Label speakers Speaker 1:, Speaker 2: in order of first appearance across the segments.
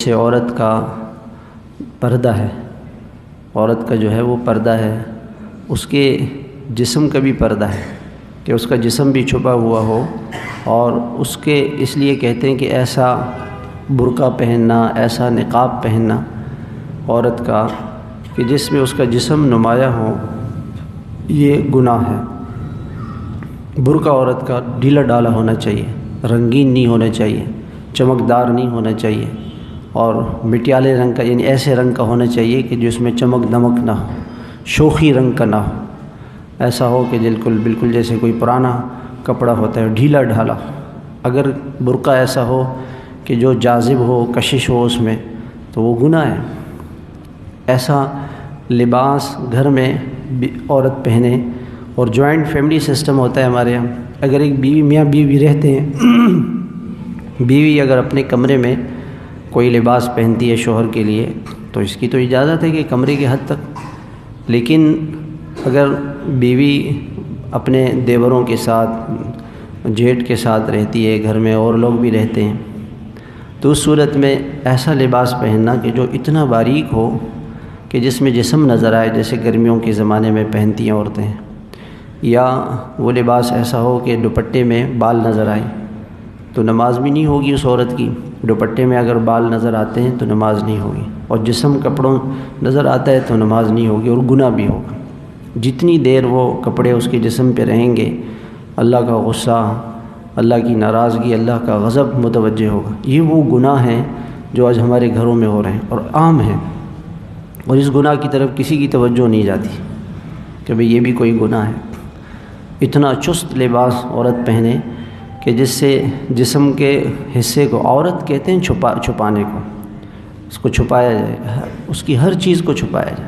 Speaker 1: جیسے عورت کا پردہ ہے، عورت کا جو ہے وہ پردہ ہے، اس کے جسم کا بھی پردہ ہے کہ اس کا جسم بھی چھپا ہوا ہو، اور اس کے اس لیے کہتے ہیں کہ ایسا برقع پہننا، ایسا نقاب پہننا عورت کا کہ جس میں اس کا جسم نمایاں ہو، یہ گناہ ہے۔ برقع عورت کا ڈھیلا ڈالا ہونا چاہیے، رنگین نہیں ہونا چاہیے، چمکدار نہیں ہونا چاہیے، اور مٹیالے رنگ کا یعنی ایسے رنگ کا ہونا چاہیے کہ جس میں چمک دمک نہ ہو، شوخی رنگ کا نہ ہو، ایسا ہو کہ بالکل جیسے کوئی پرانا کپڑا ہوتا ہے ڈھیلا ڈھالا۔ اگر برقع ایسا ہو کہ جو جاذب ہو، کشش ہو اس میں، تو وہ گناہ ہے۔ ایسا لباس گھر میں عورت پہنے، اور جوائنٹ فیملی سسٹم ہوتا ہے ہمارے یہاں، اگر ایک بیوی میاں بیوی رہتے ہیں، بیوی اگر اپنے کمرے میں کوئی لباس پہنتی ہے شوہر کے لیے تو اس کی تو اجازت ہے کہ کمرے کی حد تک، لیکن اگر بیوی اپنے دیوروں کے ساتھ، جیٹھ کے ساتھ رہتی ہے، گھر میں اور لوگ بھی رہتے ہیں، تو اس صورت میں ایسا لباس پہننا کہ جو اتنا باریک ہو کہ جس میں جسم نظر آئے، جیسے گرمیوں کے زمانے میں پہنتی ہیں عورتیں، یا وہ لباس ایسا ہو کہ دوپٹے میں بال نظر آئے تو نماز بھی نہیں ہوگی اس عورت کی۔ دوپٹے میں اگر بال نظر آتے ہیں تو نماز نہیں ہوگی، اور جسم کپڑوں نظر آتا ہے تو نماز نہیں ہوگی، اور گناہ بھی ہوگا۔ جتنی دیر وہ کپڑے اس کے جسم پہ رہیں گے، اللہ کا غصہ، اللہ کی ناراضگی، اللہ کا غضب متوجہ ہوگا۔ یہ وہ گناہ ہیں جو آج ہمارے گھروں میں ہو رہے ہیں اور عام ہیں، اور اس گناہ کی طرف کسی کی توجہ نہیں جاتی کہ بھئی یہ بھی کوئی گناہ ہے۔ اتنا چست لباس عورت پہنے کہ جس سے جسم کے حصے کو، عورت کہتے ہیں چھپانے کو، اس کو چھپایا جائے، اس کی ہر چیز کو چھپایا جائے۔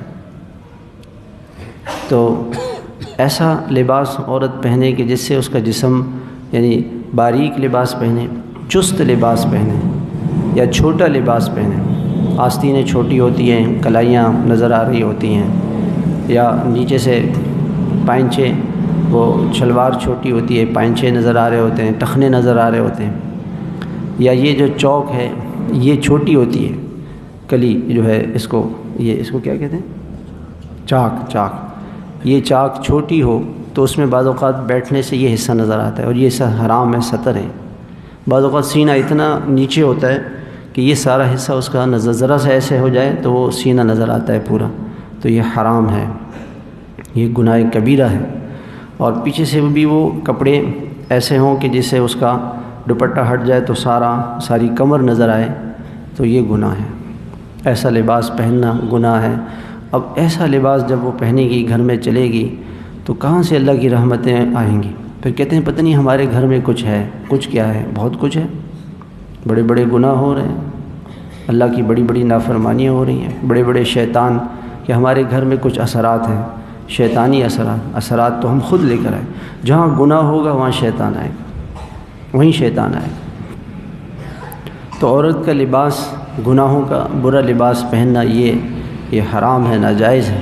Speaker 1: تو ایسا لباس عورت پہنے کہ جس سے اس کا جسم، یعنی باریک لباس پہنے، چست لباس پہنے، یا چھوٹا لباس پہنے، آستینیں چھوٹی ہوتی ہیں، کلائیاں نظر آ رہی ہوتی ہیں، یا نیچے سے پائنچے، وہ شلوار چھوٹی ہوتی ہے، پائنچے نظر آ رہے ہوتے ہیں، ٹخنے نظر آ رہے ہوتے ہیں، یا یہ جو چوک ہے یہ چھوٹی ہوتی ہے، کلی جو ہے اس کو کیا کہتے ہیں، چاک، یہ چاک چھوٹی ہو تو اس میں بعض اوقات بیٹھنے سے یہ حصہ نظر آتا ہے، اور یہ حصہ حرام ہے، ستر ہے۔ بعض اوقات سینہ اتنا نیچے ہوتا ہے کہ یہ سارا حصہ اس کا نظر ذرا سے ایسے ہو جائے تو وہ سینہ نظر آتا ہے پورا، تو یہ حرام ہے، یہ گناہ کبیرہ ہے۔ اور پیچھے سے بھی وہ کپڑے ایسے ہوں کہ جس سے اس کا دوپٹہ ہٹ جائے تو ساری کمر نظر آئے، تو یہ گناہ ہے۔ ایسا لباس پہننا گناہ ہے۔ اب ایسا لباس جب وہ پہنے گی، گھر میں چلے گی، تو کہاں سے اللہ کی رحمتیں آئیں گی؟ پھر کہتے ہیں پتہ نہیں ہمارے گھر میں کچھ ہے، کچھ کیا ہے؟ بہت کچھ ہے، بڑے بڑے گناہ ہو رہے ہیں، اللہ کی بڑی بڑی نافرمانیاں ہو رہی ہیں، بڑے بڑے شیطان کہ ہمارے گھر میں کچھ اثرات ہیں، شیطانی اثرات تو ہم خود لے کر آئے۔ جہاں گناہ ہوگا وہاں شیطان آئے گا، وہیں شیطان آئے گا۔ تو عورت کا لباس، گناہوں کا برا لباس پہننا یہ حرام ہے، ناجائز ہے۔